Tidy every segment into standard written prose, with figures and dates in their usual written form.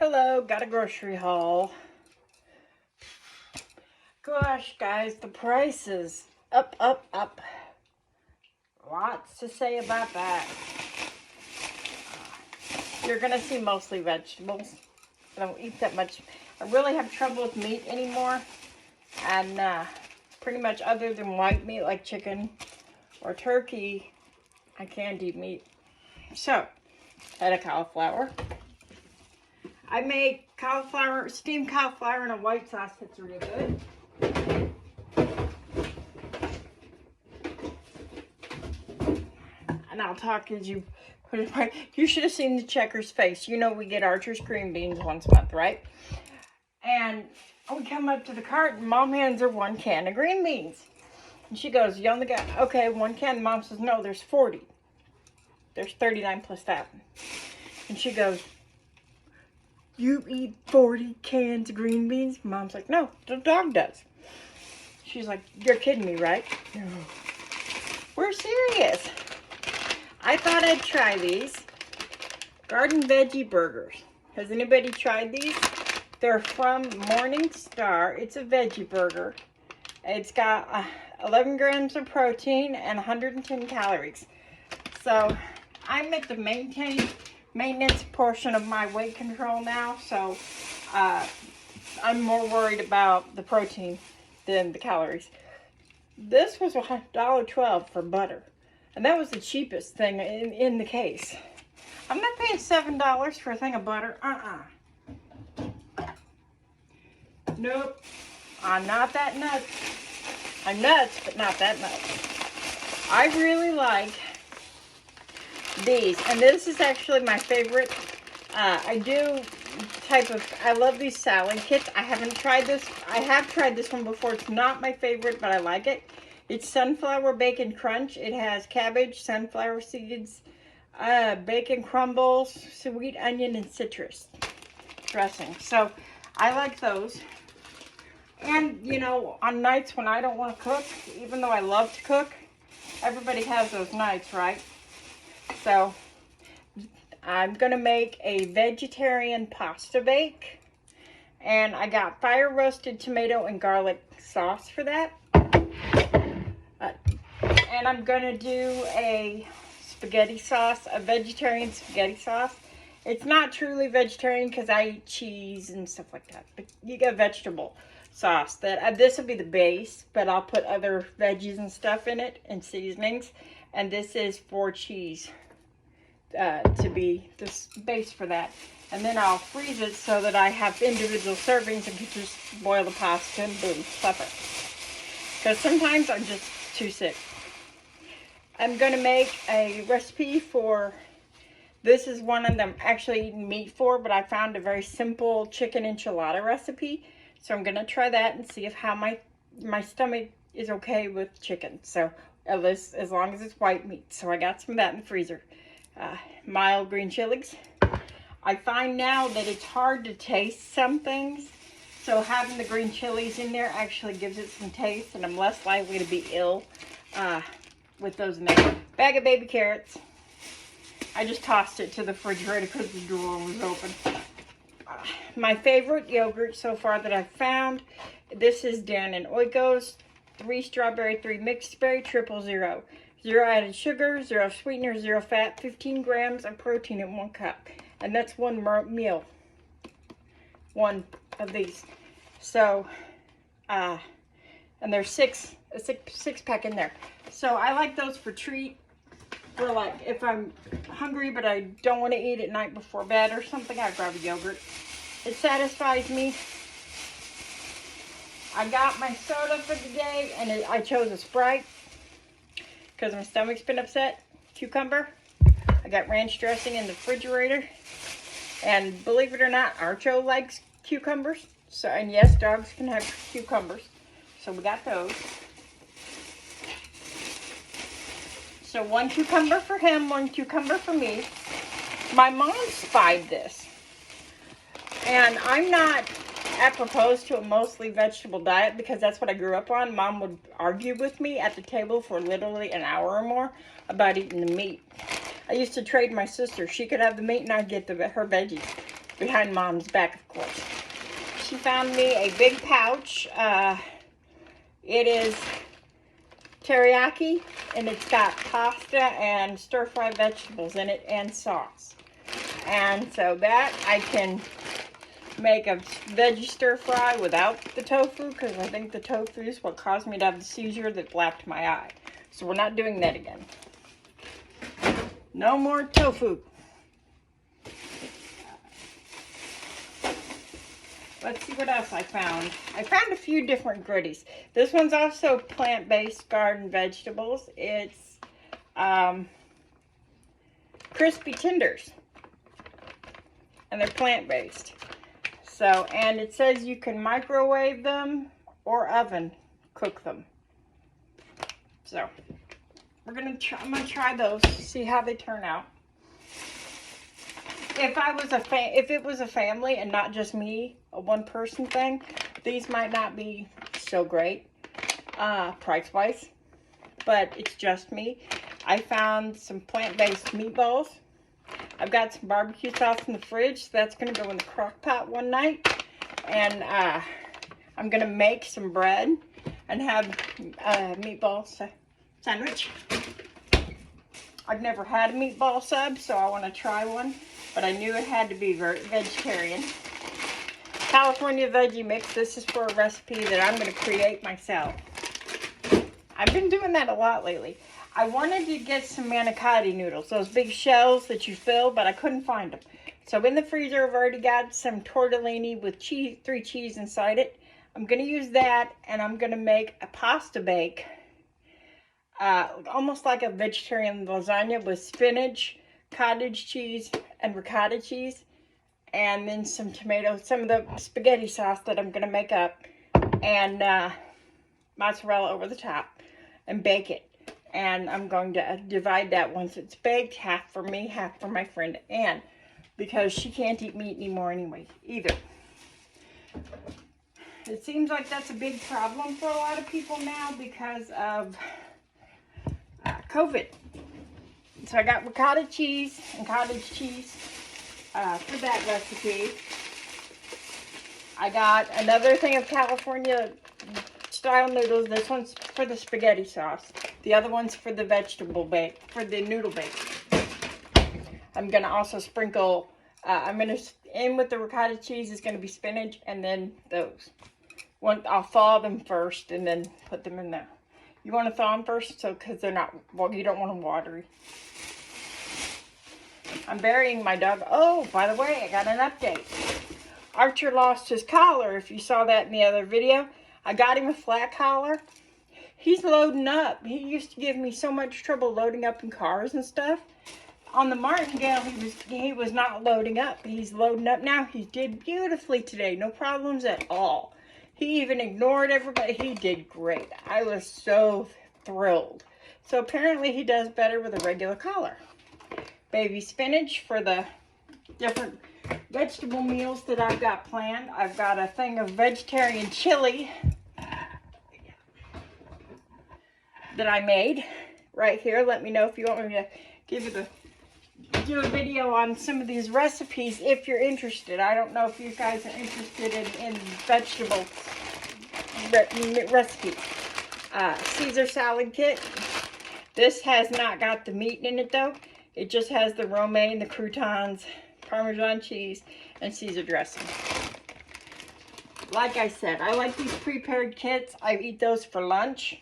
Hello, got a grocery haul. Gosh, guys, the prices up, up, up. Lots to say about that. You're gonna see mostly vegetables. I don't eat that much. I really have trouble with meat anymore. And pretty much other than white meat like chicken or turkey, I can't eat meat. So, I had a cauliflower. I make cauliflower, steamed cauliflower in a white sauce that's really good. And I'll talk as you put it right. You should have seen the Checker's face. You know we get Archer's green beans once a month, right? And we come up to the cart and Mom hands her 1 can of green beans. And she goes, you only got, okay, 1 can. Mom says, no, there's 40. There's 39 plus that. And she goes, you eat 40 cans of green beans? Mom's like, no, the dog does. She's like, you're kidding me, right? No. We're serious. I thought I'd try these garden veggie burgers. Has anybody tried these? They're from Morning Star. It's a veggie burger. It's got 11 grams of protein and 110 calories. So I'm at the maintenance portion of my weight control now, so I'm more worried about the protein than the calories. This was $1.12 for butter, and that was the cheapest thing in the case. I'm not paying $7 for a thing of butter. Nope. I'm not that nuts. I'm nuts, but not that nuts. I really like these, and this is actually my favorite. I love these salad kits. I haven't tried this. I have tried this one before. It's not my favorite, but I like it. It's sunflower bacon crunch. It has cabbage, sunflower seeds, bacon crumbles, sweet onion, and citrus dressing. So I like those. And you know, on nights when I don't want to cook, even though I love to cook, everybody has those nights, right? So I'm going to make a vegetarian pasta bake. And I got fire roasted tomato and garlic sauce for that. And I'm going to do a spaghetti sauce, a vegetarian spaghetti sauce. It's not truly vegetarian because I eat cheese and stuff like that. But you get vegetable sauce. This will be the base, but I'll put other veggies and stuff in it and seasonings. And this is for cheese to be the base for that. And then I'll freeze it so that I have individual servings and can just boil the pasta and boom, supper. Because sometimes I'm just too sick. I'm going to make a recipe for, this is one of them actually eating meat for, but I found a very simple chicken enchilada recipe. So I'm going to try that and see if how my stomach is okay with chicken. So at least as long as it's white meat. So I got some of that in the freezer. Mild green chilies. I find now that it's hard to taste some things. So having the green chilies in there actually gives it some taste, and I'm less likely to be ill with those in there. Bag of baby carrots. I just tossed it to the refrigerator because the drawer was open. My favorite yogurt so far that I've found, this is Dannon Oikos, 3 strawberry, 3 mixed berry, 000. 0 added sugar, 0 sweetener, 0 fat, 15 grams of protein in 1 cup. And that's 1 meal. 1 of these. So, and there's a six pack in there. So I like those for treat. For like, if I'm hungry but I don't want to eat at night before bed or something, I grab a yogurt. It satisfies me. I got my soda for the day, and I chose a Sprite because my stomach's been upset. Cucumber. I got ranch dressing in the refrigerator. And believe it or not, Archo likes cucumbers. So, and yes, dogs can have cucumbers. So we got those. So 1 cucumber for him, 1 cucumber for me. My mom spied this. And I'm not apropos to a mostly vegetable diet because that's what I grew up on. Mom would argue with me at the table for literally an hour or more about eating the meat. I used to trade my sister. She could have the meat and I'd get her veggies. behind Mom's back, of course. She found me a big pouch. It is teriyaki, and it's got pasta and stir-fried vegetables in it and sauce. And so that I can make a veggie stir-fry without the tofu, because I think the tofu is what caused me to have the seizure that blacked my eye. So we're not doing that again. No more tofu. Let's see what else I found. I found a few different goodies. This one's also plant-based garden vegetables. It's crispy tenders. And they're plant-based. So, and it says you can microwave them or oven cook them. So, I'm gonna try those, see how they turn out. If it was a family and not just me, a one-person thing, these might not be so great, price-wise. But it's just me. I found some plant-based meatballs. I've got some barbecue sauce in the fridge, so that's going to go in the crock pot one night. And I'm going to make some bread and have a meatball sandwich. I've never had a meatball sub, so I want to try one. But I knew it had to be vegetarian. California Veggie Mix. This is for a recipe that I'm going to create myself. I've been doing that a lot lately. I wanted to get some manicotti noodles, those big shells that you fill, but I couldn't find them. So in the freezer, I've already got some tortellini with 3 cheese inside it. I'm going to use that, and I'm going to make a pasta bake, almost like a vegetarian lasagna with spinach, cottage cheese, and ricotta cheese, and then some tomatoes, some of the spaghetti sauce that I'm going to make up, and mozzarella over the top, and bake it. And I'm going to divide that once it's baked, half for me, half for my friend Anne, because she can't eat meat anymore anyway, either. It seems like that's a big problem for a lot of people now because of COVID. So I got ricotta cheese and cottage cheese for that recipe. I got another thing of California style noodles. This one's for the spaghetti sauce. The other one's for the vegetable bake, for the noodle bake. I'm going to also sprinkle, in with the ricotta cheese is going to be spinach, and then those. I'll thaw them first and then put them in there. You want to thaw them first, so because they're not, well, you don't want them watery. I'm burying my dog. Oh, by the way, I got an update. Archer lost his collar, if you saw that in the other video. I got him a flat collar. He's loading up. He used to give me so much trouble loading up in cars and stuff. On the Martingale, he was not loading up. He's loading up now. He did beautifully today. No problems at all. He even ignored everybody. He did great. I was so thrilled. So apparently he does better with a regular collar. Baby spinach for the different vegetable meals that I've got planned. I've got a thing of vegetarian chili that I made right here. Let me know if you want me to do a video on some of these recipes if you're interested. I don't know if you guys are interested in vegetable recipes. Caesar salad kit. This has not got the meat in it though. It just has the romaine, the croutons, Parmesan cheese, and Caesar dressing. Like I said, I like these prepared kits. I eat those for lunch.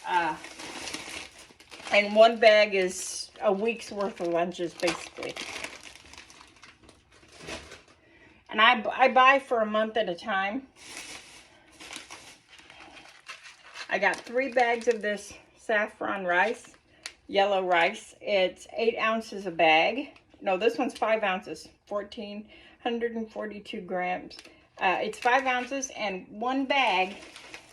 And one bag is a week's worth of lunches, basically. And I buy for a month at a time. I got 3 bags of this saffron rice, yellow rice. It's 8 ounces a bag. No, this one's 5 ounces, 1,442 grams. It's 5 ounces, and 1 bag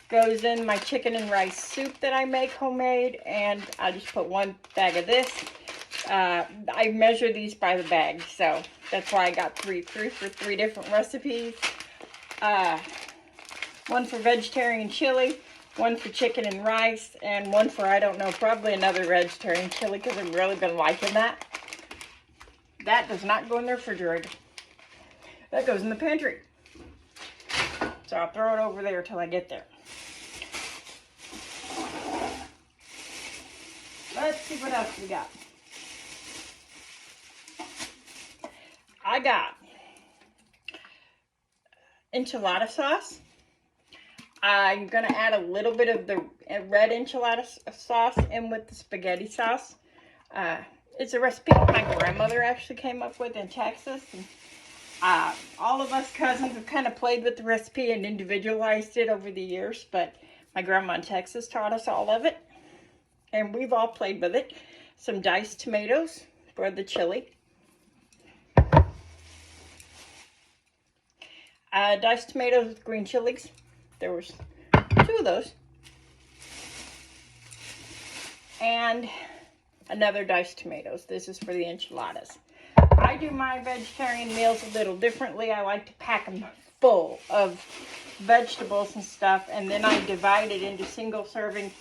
goes in my chicken and rice soup that I make homemade, and I just put 1 bag of this. I measure these by the bag, so that's why I got 3 for 3 different recipes. 1 for vegetarian chili, 1 for chicken and rice, and 1 for, I don't know, probably another vegetarian chili, because I've really been liking that. That does not go in the refrigerator. That goes in the pantry. So I'll throw it over there till I get there. Let's see what else we got. I got enchilada sauce. I'm going to add a little bit of the red enchilada sauce in with the spaghetti sauce. It's a recipe my grandmother actually came up with in Texas. And, all of us cousins have kind of played with the recipe and individualized it over the years, but my grandma in Texas taught us all of it, and we've all played with it. Some diced tomatoes for the chili. Diced tomatoes with green chilies. There was 2 of those. And another diced tomatoes. This is for the enchiladas. I do my vegetarian meals a little differently. I like to pack them full of vegetables and stuff, and then I divide it into single serving.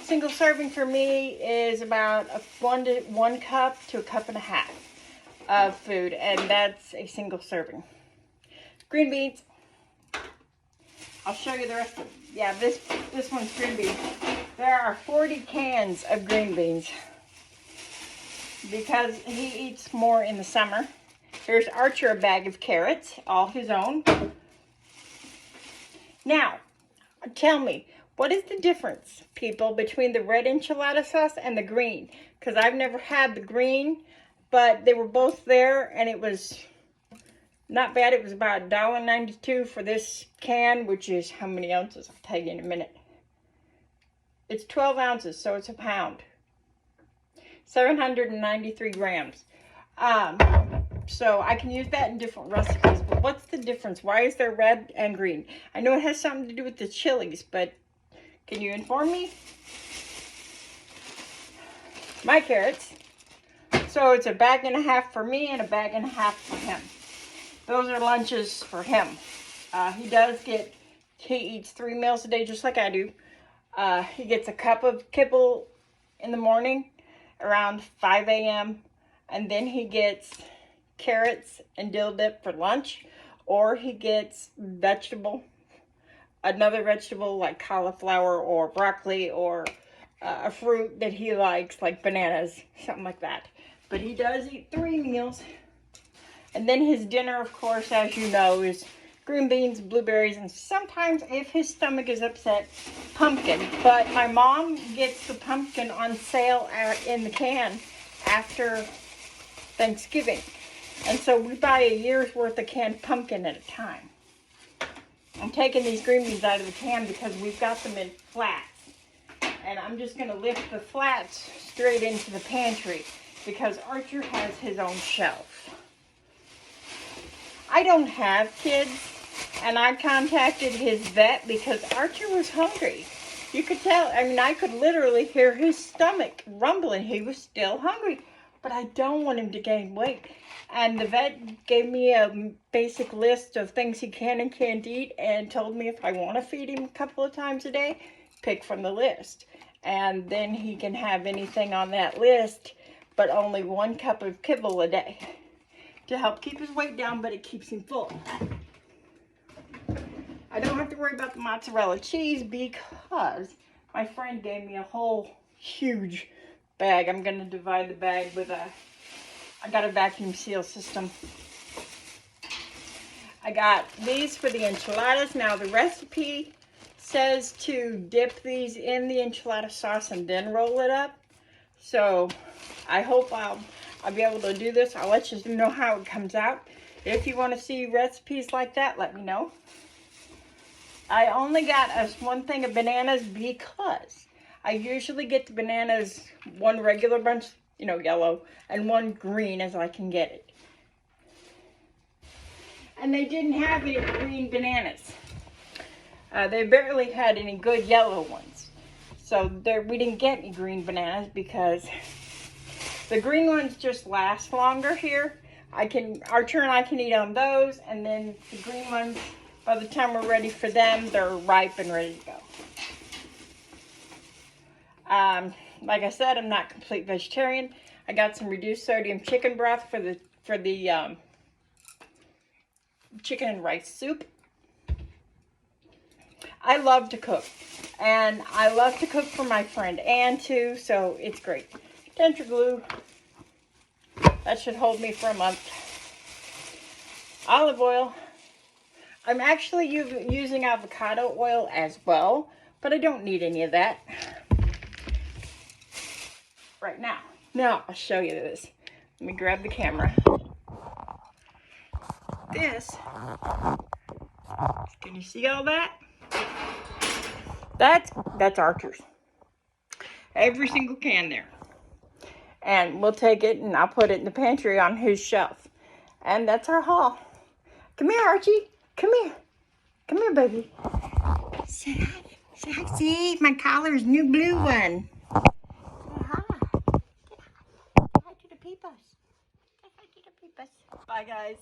Single serving for me is about 1 cup to 1.5 cups of food, and that's a single serving. Green beans. I'll show you the rest of it. Yeah, this one's green beans. There are 40 cans of green beans because he eats more in the summer. Here's Archer a bag of carrots, all his own. Now, tell me, what is the difference, people, between the red enchilada sauce and the green? Because I've never had the green, but they were both there, and it was not bad. It was about $1.92 for this can, which is how many ounces? I'll tell you in a minute. It's 12 ounces, so it's a pound. 793 grams. So I can use that in different recipes, but what's the difference? Why is there red and green? I know it has something to do with the chilies, but can you inform me? My carrots. So it's 1.5 bags for me and 1.5 bags for him. Those are lunches for him. He eats 3 meals a day just like I do. He gets a cup of kibble in the morning around 5 a.m. And then he gets carrots and dill dip for lunch. Or he gets another vegetable like cauliflower or broccoli or a fruit that he likes, like bananas, something like that. But he does eat 3 meals. And then his dinner, of course, as you know, is green beans, blueberries, and sometimes, if his stomach is upset, pumpkin. But my mom gets the pumpkin on sale in the can after Thanksgiving. And so we buy a year's worth of canned pumpkin at a time. I'm taking these green beans out of the can because we've got them in flats. And I'm just going to lift the flats straight into the pantry because Archer has his own shelf. I don't have kids, and I contacted his vet because Archer was hungry. You could tell, I could literally hear his stomach rumbling. He was still hungry, but I don't want him to gain weight. And the vet gave me a basic list of things he can and can't eat and told me if I want to feed him a couple of times a day, pick from the list. And then he can have anything on that list, but only 1 cup of kibble a day to help keep his weight down, but it keeps him full. I don't have to worry about the mozzarella cheese because my friend gave me a whole huge bag. I'm going to divide the bag with I got a vacuum seal system. I got these for the enchiladas. Now the recipe says to dip these in the enchilada sauce and then roll it up. So I hope I'll be able to do this. I'll let you know how it comes out. If you want to see recipes like that, let me know. I only got us 1 thing of bananas because I usually get the bananas 1 regular bunch, yellow, and 1 green as I can get it. And they didn't have any green bananas. They barely had any good yellow ones. So we didn't get any green bananas because the green ones just last longer here. Archer and I can eat on those, and then the green ones, by the time we're ready for them, they're ripe and ready to go. Like I said, I'm not complete vegetarian. I got some reduced sodium chicken broth for the chicken and rice soup. I love to cook, and I love to cook for my friend Ann too, so it's great. Denture glue, that should hold me for a month. Olive oil. I'm actually using avocado oil as well, but I don't need any of that right now. Now I'll show you this. Let me grab the camera. This, can you see all that? That's Archer's. Every single can there. And we'll take it and I'll put it in the pantry on his shelf. And that's our haul. Come here, Archie. Come here. Come here, baby. Say hi. Say hi. See, my collar's new blue one. Say hi. Say hi to the peepers. Say hi to the peepers. Bye, guys.